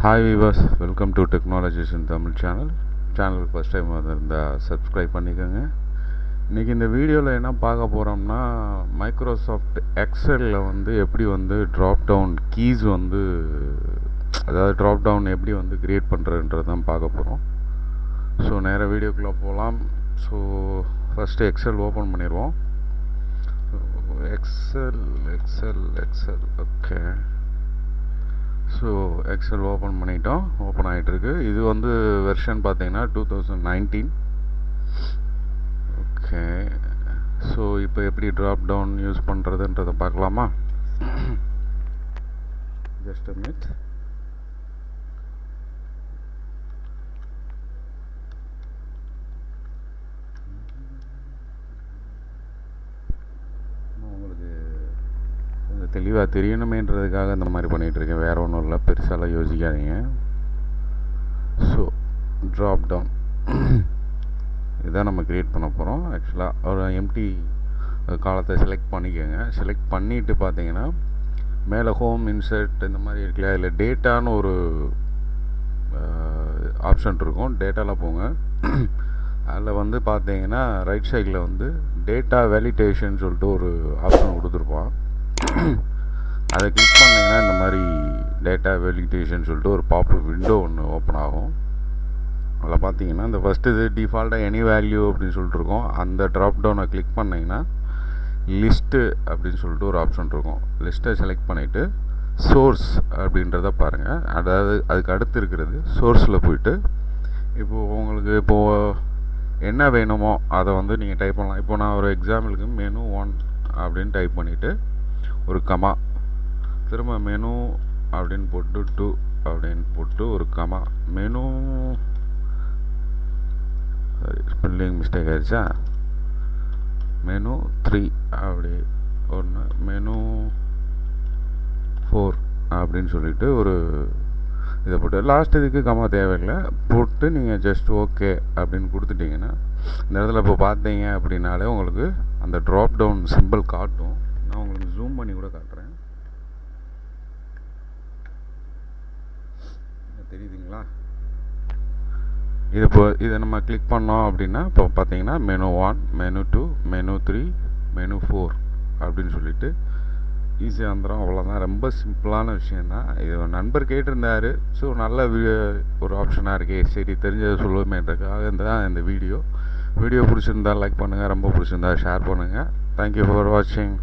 Hi viewers, welcome to technologies in Tamil சேனலுக்கு first time வந்திருந்தால் subscribe பண்ணிக்கோங்க. இன்றைக்கி இந்த வீடியோவில் என்ன பார்க்க போகிறோம்னா, மைக்ரோசாஃப்ட் எக்ஸலில் வந்து எப்படி வந்து ட்ராப் டவுன் கீஸ் வந்து, அதாவது ட்ராப் டவுன் எப்படி வந்து க்ரியேட் பண்ணுறதுன்றது தான் பார்க்க போகிறோம். ஸோ நேராக வீடியோக்குள்ளே போகலாம். ஸோ ஃபஸ்ட்டு எக்ஸல் ஓப்பன் பண்ணிடுவோம். Excel okay. So excel open பண்ணிட்டோம். ஓப்பன் ஆகிட்டுருக்கு. இது வந்து வெர்ஷன் பார்த்தீங்கன்னா 2019. ஓகே. ஸோ இப்போ எப்படி ட்ராப் டவுன் யூஸ் பண்ணுறதுன்றதை பார்க்கலாமா? Just a minute. உங்களுக்கு கொஞ்சம் தெளிவாக தெரியணுமேன்றதுக்காக இந்த மாதிரி பண்ணிகிட்ருக்கேன், வேறு ஒன்றும் இல்லை, பெருசாலாம் யோசிக்காதீங்க. ஸோ ட்ராப் டவுன் இதுதான் நம்ம க்ரியேட் பண்ண போகிறோம். ஆக்சுவலாக ஒரு எம்டி காலத்தை செலக்ட் பண்ணிக்கோங்க. செலக்ட் பண்ணிவிட்டு பார்த்தீங்கன்னா மேலே ஹோம், இன்சர்ட் இந்த மாதிரி இருக்குல்ல, அதில் டேட்டான்னு ஒரு ஆப்ஷன் இருக்கும். டேட்டாவில் போங்க. அதில் வந்து பார்த்தீங்கன்னா ரைட் சைடில் வந்து டேட்டா வேலிடேஷன் சொல்லிட்டு ஒரு ஆப்ஷன் கொடுத்துருப்பான். அதை கிளிக் பண்ணிங்கன்னா இந்த மாதிரி டேட்டா வேலிடேஷன் சொல்லிட்டு ஒரு பாப்அப் விண்டோ ஒன்று ஓப்பன் ஆகும். அதில் பார்த்தீங்கன்னா இந்த ஃபஸ்ட்டு இது டிஃபால்ட்டாக எனி வேல்யூ அப்படின்னு சொல்லிட்டு இருக்கோம். அந்த ட்ராப் டவுனை கிளிக் பண்ணிங்கன்னா லிஸ்ட்டு அப்படின்னு சொல்லிட்டு ஒரு ஆப்ஷன் இருக்கும். லிஸ்ட்டை செலக்ட் பண்ணிவிட்டு சோர்ஸ் அப்படின்றத பாருங்கள். அதாவது அதுக்கு அடுத்து இருக்கிறது சோர்ஸில் போயிட்டு இப்போது உங்களுக்கு இப்போது என்ன வேணுமோ அதை வந்து நீங்கள் டைப் பண்ணலாம். இப்போ நான் ஒரு எக்ஸாம்பிளுக்கு மெனு 1 அப்படின்னு டைப் பண்ணிவிட்டு ஒரு கமா, திரும்ப மெனு அப்படின்னு போட்டு 2 அப்படின்னு போட்டு ஒரு கமா, மெனு ஸ்பெல்லிங் மிஸ்டேக் ஆயிடுச்சா, மெனு 3 அப்படி ஒன்று, மெனு 4 அப்படின்னு சொல்லிட்டு ஒரு இதை போட்டு லாஸ்ட் இதுக்கு கமா தேவையில்லை போட்டு நீங்கள் ஜஸ்ட் ஓகே அப்படின்னு கொடுத்துட்டிங்கன்னா இந்த இடத்துல இப்போ பார்த்தீங்க அப்படின்னாலே உங்களுக்கு அந்த ட்ராப் டவுன் சிம்பிள் காட்டும். நான் உங்களுக்கு ஜூம் பண்ணி கூட காட்டுறேன். தெரியுதுங்களா? இது இப்போ இதை நம்ம கிளிக் பண்ணோம் அப்படின்னா இப்போ பார்த்தீங்கன்னா மெனு 1, மெனு 2, மெனு 3, மெனு 4 அப்படின்னு சொல்லிட்டு ஈஸியாக வந்துடும். அவ்வளோதான். ரொம்ப சிம்பிளான விஷயந்தான். இது ஒரு நண்பர் கேட்டிருந்தார். ஸோ நல்ல ஒரு ஆப்ஷனாக இருக்கே, சரி தெரிஞ்சதை சொல்லுவேன்றதுக்காக தான் இந்த வீடியோ பிடிச்சிருந்தால் லைக் பண்ணுங்கள், ரொம்ப பிடிச்சிருந்தா ஷேர் பண்ணுங்கள். தேங்க்யூ ஃபார் வாட்சிங்.